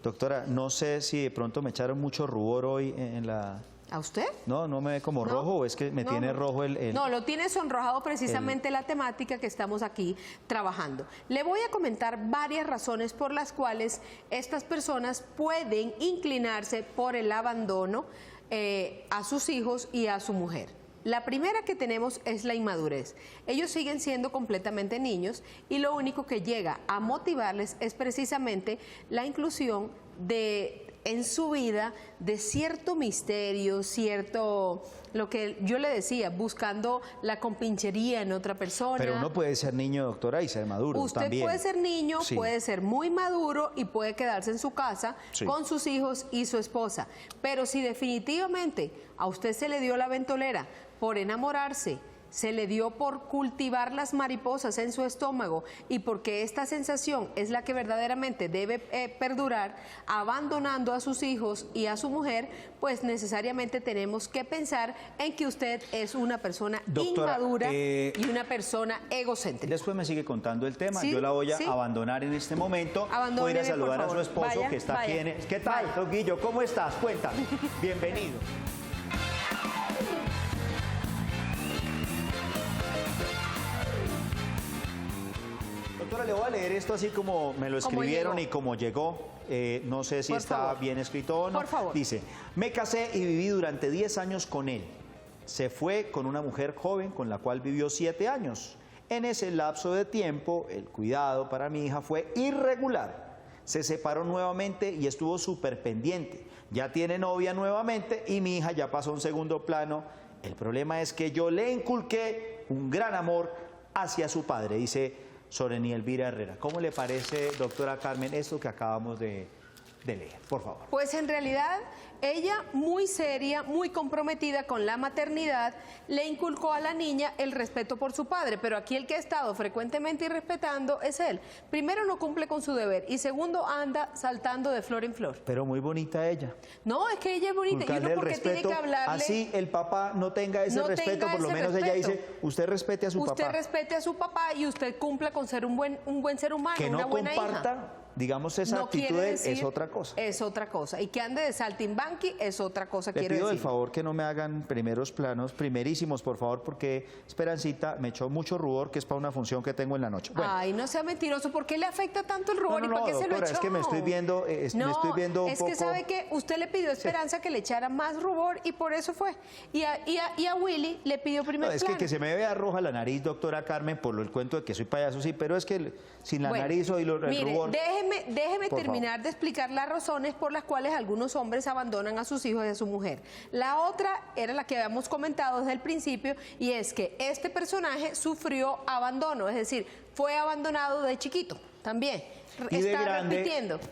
Doctora, no sé si de pronto me echaron mucho rubor hoy en la... ¿A usted? No, no me ve como rojo, o es que me tiene rojo el... No, lo tiene sonrojado precisamente la temática que estamos aquí trabajando. Le voy a comentar varias razones por las cuales estas personas pueden inclinarse por el abandono a sus hijos y a su mujer. La primera que tenemos es la inmadurez. Ellos siguen siendo completamente niños y lo único que llega a motivarles es precisamente la inclusión en su vida de cierto misterio, cierto, lo que yo le decía, buscando la compinchería en otra persona. Pero uno puede ser niño, doctora, y ser maduro Usted también. puede ser niño, puede ser muy maduro y puede quedarse en su casa con sus hijos y su esposa. Pero si definitivamente a usted se le dio la ventolera por enamorarse se le dio por cultivar las mariposas en su estómago y porque esta sensación es la que verdaderamente debe perdurar, abandonando a sus hijos y a su mujer, pues necesariamente tenemos que pensar en que usted es una persona inmadura y una persona egocéntrica. Después me sigue contando el tema. Sí, yo la voy a sí. abandonar en este momento. Abandóneme, voy a ir a saludar por a su favor. esposo Vaya, que está vaya. aquí. ¿Qué tal, don Guillo? ¿Cómo estás? Cuéntame. Bienvenido. Doctora, le voy a leer esto así como me lo Como escribieron llegó. y como llegó. No sé si Por está favor. bien escrito o no. Por favor. Dice, me casé y viví durante 10 años con él. Se fue con una mujer joven con la cual vivió 7 años. En ese lapso de tiempo, el cuidado para mi hija fue irregular. Se separó nuevamente y estuvo súper pendiente. Ya tiene novia nuevamente y mi hija ya pasó a un segundo plano. El problema es que yo le inculqué un gran amor hacia su padre, dice Soreni Elvira Herrera. ¿Cómo le parece, doctora Carmen, esto que acabamos de leer? Por favor. Pues en realidad ella, muy seria, muy comprometida con la maternidad, le inculcó a la niña el respeto por su padre, pero aquí el que ha estado frecuentemente irrespetando es él. Primero, no cumple con su deber y segundo, anda saltando de flor en flor. Pero muy bonita ella. No, es que ella es bonita y Inculcarle uno el porque tiene respeto, que hablarle. así el papá no tenga ese No respeto, tenga por lo ese menos ella respeto. dice, usted respete a su Usted papá. respete a su papá y usted cumpla con ser un buen ser humano, Que una no buena comparta, hija. digamos, esa No actitud quiere de él, es decir- otra cosa. Es otra cosa. Y que ande de saltimbanqui es otra cosa, Le quiero pido el decir. favor que no me hagan primeros planos, primerísimos, por favor, porque Esperancita me echó mucho rubor, que es para una función que tengo en la noche. Bueno, Ay, no sea mentiroso, ¿por qué le afecta tanto el rubor No, y no, para qué se lo doctora, echó? es que me estoy viendo, me estoy viendo un es poco- que sabe que usted le pidió a Esperanza que le echara más rubor y por eso fue. Y a Willy le pidió no, primer es plano. que se me vea roja la nariz, doctora Carmen, por el cuento de que soy payaso, sí, pero es que sin la Bueno, nariz o el mire, rubor... déjeme Por terminar de explicar las razones por las cuales algunos hombres abandonan a sus hijos y a su mujer. La otra era la que habíamos comentado desde el principio y es que este personaje sufrió abandono, es decir, fue abandonado de chiquito también. Y de grande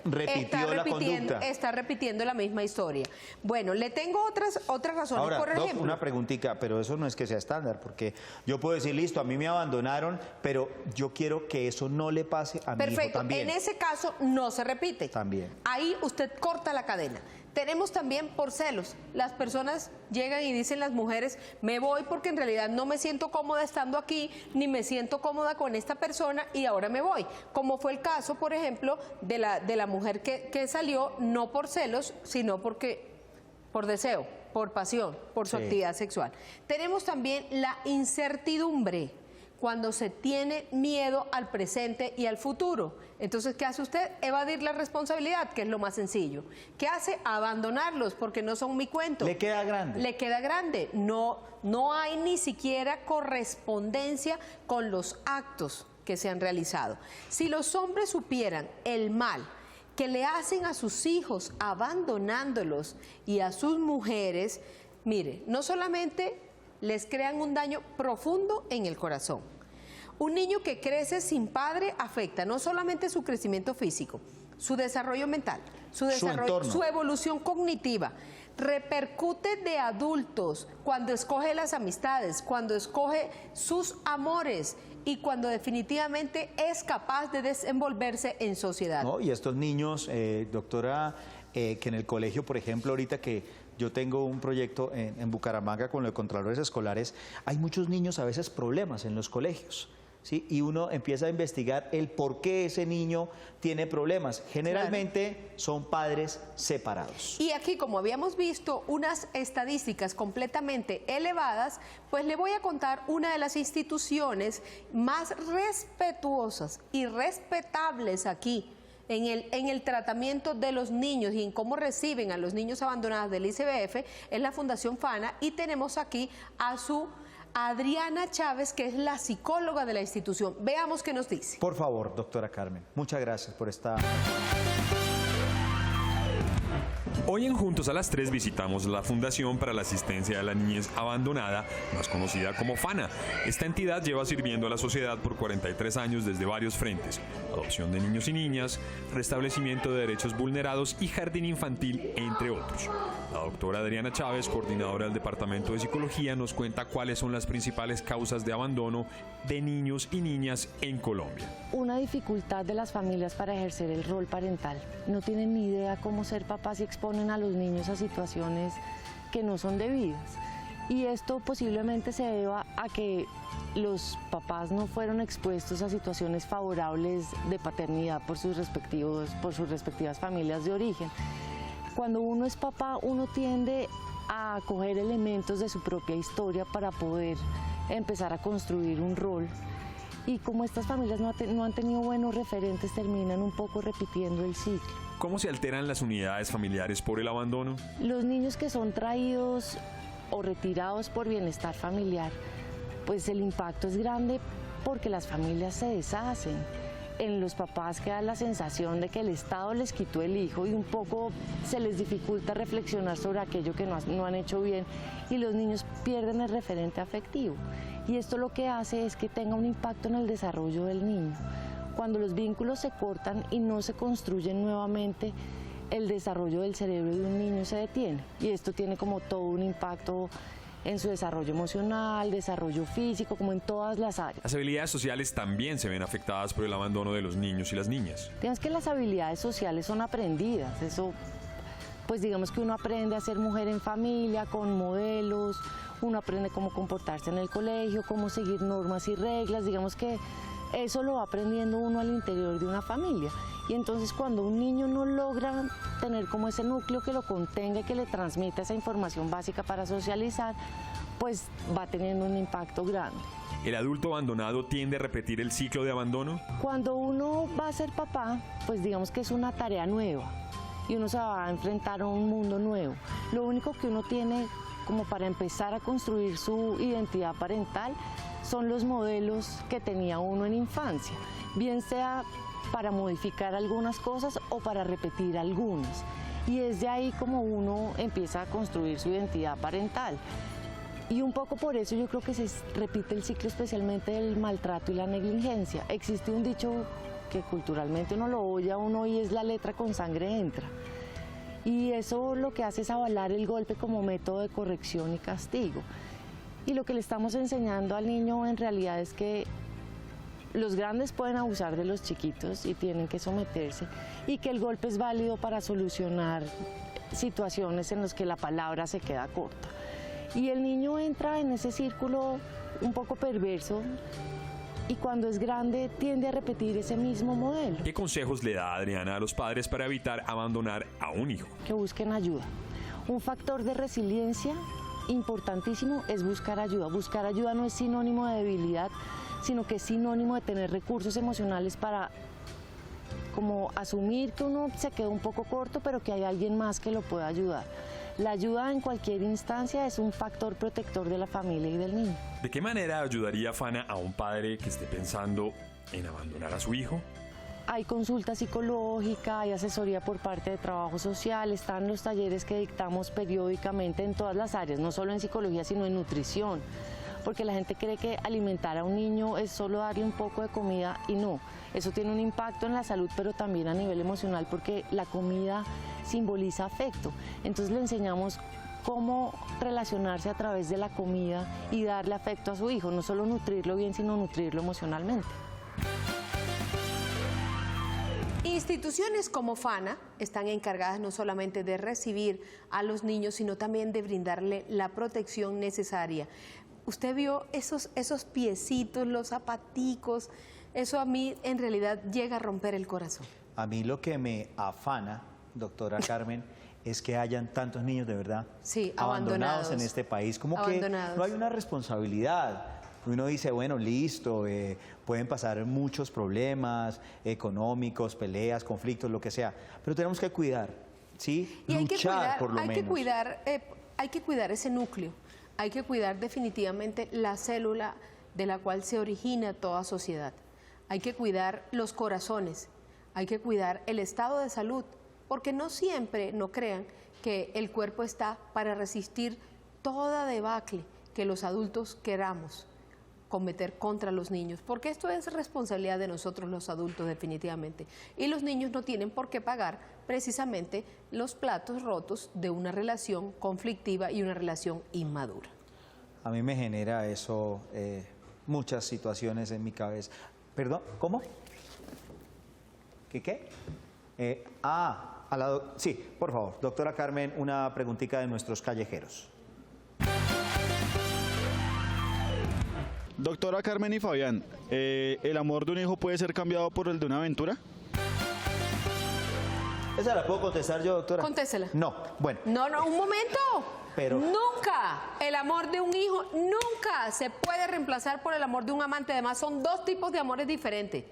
repitió la conducta. Está repitiendo la misma historia. Bueno, le tengo otras razones, Ahora, por Doc, ejemplo. una preguntita, pero eso no es que sea estándar, porque yo puedo decir, listo, a mí me abandonaron, pero yo quiero que eso no le pase a mi hijo Perfecto, también. en ese caso no se repite. También. Ahí usted corta la cadena. Tenemos también por celos. Las personas llegan y dicen las mujeres, me voy porque en realidad no me siento cómoda estando aquí, ni me siento cómoda con esta persona y ahora me voy. Como fue el caso, por ejemplo, de la mujer que salió no por celos, sino por deseo, por pasión, por su Sí. actividad sexual. Tenemos también la incertidumbre, cuando se tiene miedo al presente y al futuro. Entonces, ¿qué hace usted? Evadir la responsabilidad, que es lo más sencillo. ¿Qué hace? Abandonarlos, porque no son mi cuento. Le queda grande. Le queda grande. No hay ni siquiera correspondencia con los actos que se han realizado. Si los hombres supieran el mal que le hacen a sus hijos abandonándolos y a sus mujeres, mire, no solamente les crean un daño profundo en el corazón. Un niño que crece sin padre afecta no solamente su crecimiento físico, su desarrollo mental, su entorno. su evolución cognitiva. Repercute de adultos cuando escoge las amistades, cuando escoge sus amores y cuando definitivamente es capaz de desenvolverse en sociedad. ¿No? Y estos niños, doctora, que en el colegio, por ejemplo, ahorita que yo tengo un proyecto en Bucaramanga con los contralores escolares, hay muchos niños a veces problemas en los colegios. ¿Sí? Y uno empieza a investigar el por qué ese niño tiene problemas. Generalmente son padres separados. Y aquí, como habíamos visto, unas estadísticas completamente elevadas, pues le voy a contar una de las instituciones más respetuosas y respetables aquí en el tratamiento de los niños y en cómo reciben a los niños abandonados del ICBF, es la Fundación FANA, y tenemos aquí a su Adriana Chávez, que es la psicóloga de la institución. Veamos qué nos dice. Por favor, doctora Carmen, muchas gracias por esta... Hoy en Juntos a las 3 visitamos la Fundación para la Asistencia de la Niñez Abandonada, más conocida como FANA. Esta entidad lleva sirviendo a la sociedad por 43 años desde varios frentes: adopción de niños y niñas, restablecimiento de derechos vulnerados y jardín infantil, entre otros. La doctora Adriana Chávez, coordinadora del Departamento de Psicología, nos cuenta cuáles son las principales causas de abandono de niños y niñas en Colombia. Una dificultad de las familias para ejercer el rol parental. No tienen ni idea cómo ser papás y exponen a los niños a situaciones que no son debidas. Y esto posiblemente se deba a que los papás no fueron expuestos a situaciones favorables de paternidad por sus respectivas familias de origen. Cuando uno es papá, uno tiende a coger elementos de su propia historia para poder empezar a construir un rol. Y como estas familias no han tenido buenos referentes, terminan un poco repitiendo el ciclo. ¿Cómo se alteran las unidades familiares por el abandono? Los niños que son traídos o retirados por bienestar familiar, pues el impacto es grande porque las familias se deshacen. En los papás queda la sensación de que el Estado les quitó el hijo y un poco se les dificulta reflexionar sobre aquello que no han hecho bien y los niños pierden el referente afectivo. Y esto lo que hace es que tenga un impacto en el desarrollo del niño. Cuando los vínculos se cortan y no se construyen nuevamente, el desarrollo del cerebro de un niño se detiene y esto tiene como todo un impacto en su desarrollo emocional, desarrollo físico, como en todas las áreas. Las habilidades sociales también se ven afectadas por el abandono de los niños y las niñas. Digamos que las habilidades sociales son aprendidas, eso, pues digamos que uno aprende a ser mujer en familia, con modelos, uno aprende cómo comportarse en el colegio, cómo seguir normas y reglas, digamos que eso lo va aprendiendo uno al interior de una familia. Y entonces cuando un niño no logra tener como ese núcleo que lo contenga y que le transmita esa información básica para socializar, pues va teniendo un impacto grande. ¿El adulto abandonado tiende a repetir el ciclo de abandono? Cuando uno va a ser papá, pues digamos que es una tarea nueva y uno se va a enfrentar a un mundo nuevo. Lo único que uno tiene como para empezar a construir su identidad parental son los modelos que tenía uno en infancia, bien sea para modificar algunas cosas o para repetir algunas. Y es de ahí como uno empieza a construir su identidad parental. Y un poco por eso yo creo que se repite el ciclo especialmente del maltrato y la negligencia. Existe un dicho que culturalmente uno lo oye y es la letra con sangre entra. Y eso lo que hace es avalar el golpe como método de corrección y castigo. Y lo que le estamos enseñando al niño en realidad es que los grandes pueden abusar de los chiquitos y tienen que someterse y que el golpe es válido para solucionar situaciones en las que la palabra se queda corta. Y el niño entra en ese círculo un poco perverso y cuando es grande tiende a repetir ese mismo modelo. ¿Qué consejos le da Adriana a los padres para evitar abandonar a un hijo? Que busquen ayuda. Un factor de resiliencia importantísimo es buscar ayuda. Buscar ayuda no es sinónimo de debilidad, sino que es sinónimo de tener recursos emocionales para como asumir que uno se quedó un poco corto, pero que hay alguien más que lo pueda ayudar. La ayuda en cualquier instancia es un factor protector de la familia y del niño. ¿De qué manera ayudaría Fana a un padre que esté pensando en abandonar a su hijo? Hay consulta psicológica, hay asesoría por parte de trabajo social, están los talleres que dictamos periódicamente en todas las áreas, no solo en psicología, sino en nutrición. Porque la gente cree que alimentar a un niño es solo darle un poco de comida y no. Eso tiene un impacto en la salud, pero también a nivel emocional porque la comida simboliza afecto. Entonces le enseñamos cómo relacionarse a través de la comida y darle afecto a su hijo, no solo nutrirlo bien, sino nutrirlo emocionalmente. Instituciones como Fana están encargadas no solamente de recibir a los niños, sino también de brindarle la protección necesaria. Usted vio esos piecitos, los zapaticos, eso a mí en realidad llega a romper el corazón. A mí lo que me afana, doctora Carmen, es que hayan tantos niños de verdad abandonados en este país. Como que no hay una responsabilidad. Uno dice, bueno, listo, pueden pasar muchos problemas económicos, peleas, conflictos, lo que sea, pero tenemos que cuidar, ¿sí? Y luchar por lo menos. Hay que cuidar ese núcleo. Hay que cuidar definitivamente la célula de la cual se origina toda sociedad. Hay que cuidar los corazones, hay que cuidar el estado de salud, porque no siempre, no crean, que el cuerpo está para resistir toda debacle que los adultos queramos. cometer contra los niños, porque esto es responsabilidad de nosotros los adultos definitivamente. Y los niños no tienen por qué pagar precisamente los platos rotos de una relación conflictiva y una relación inmadura. A mí me genera eso muchas situaciones en mi cabeza. Perdón, ¿cómo? ¿Qué? Sí, por favor, doctora Carmen, una preguntita de nuestros callejeros. Doctora Carmen y Fabián, ¿el amor de un hijo puede ser cambiado por el de una aventura? ¿Esa la puedo contestar yo, doctora? Contésela. No, bueno. No, un momento. Pero nunca el amor de un hijo, nunca se puede reemplazar por el amor de un amante. Además, son dos tipos de amores diferentes.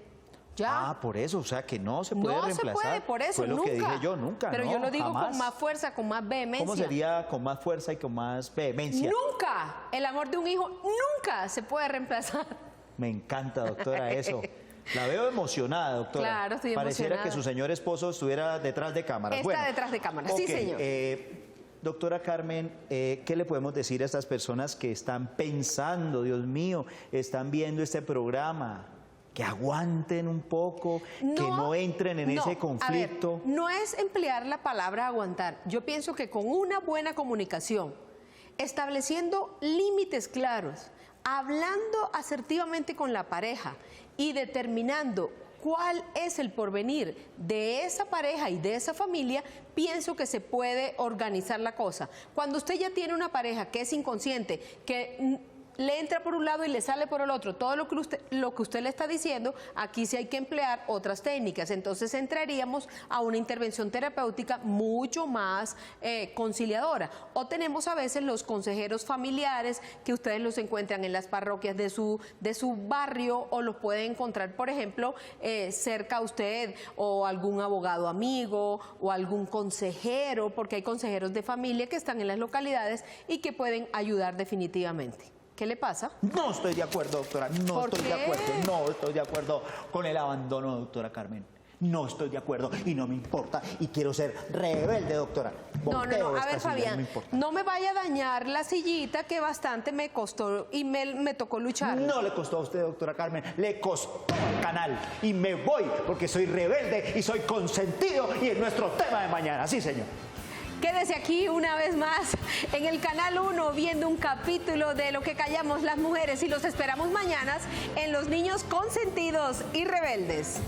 ¿Ya? Ah, por eso, o sea, que no se puede reemplazar. No se puede, por eso, fue lo nunca. que dije yo, nunca, Pero no, yo lo digo jamás. con más fuerza, con más vehemencia. ¿Cómo sería con más fuerza y con más vehemencia? Nunca el amor de un hijo, nunca se puede reemplazar. Me encanta, doctora, eso. La veo emocionada, doctora. Claro, estoy Pareciera emocionada. que su señor esposo estuviera detrás de cámaras. Está detrás de cámaras, sí, señor. Doctora Carmen, ¿qué le podemos decir a estas personas que están pensando, Dios mío, están viendo este programa? Que aguanten un poco, que no entren en ese conflicto. A ver, no es emplear la palabra aguantar. Yo pienso que con una buena comunicación, estableciendo límites claros, hablando asertivamente con la pareja y determinando cuál es el porvenir de esa pareja y de esa familia, pienso que se puede organizar la cosa. Cuando usted ya tiene una pareja que es inconsciente, que le entra por un lado y le sale por el otro, todo lo que usted le está diciendo, aquí sí hay que emplear otras técnicas. Entonces entraríamos a una intervención terapéutica mucho más conciliadora. O tenemos a veces los consejeros familiares que ustedes los encuentran en las parroquias de su barrio, o los pueden encontrar, por ejemplo, cerca a usted, o algún abogado amigo o algún consejero, porque hay consejeros de familia que están en las localidades y que pueden ayudar definitivamente. ¿Qué le pasa? No estoy de acuerdo, doctora, no estoy de acuerdo con el abandono, doctora Carmen. No estoy de acuerdo y no me importa y quiero ser rebelde, doctora. No, a ver, Fabián, no me vaya a dañar la sillita que bastante me costó y me tocó luchar. No le costó a usted, doctora Carmen, le costó al canal y me voy porque soy rebelde y soy consentido y es nuestro tema de mañana, sí, señor. Quédese aquí una vez más en el Canal 1 viendo un capítulo de Lo que callamos las mujeres y los esperamos mañana en Los Niños Consentidos y Rebeldes.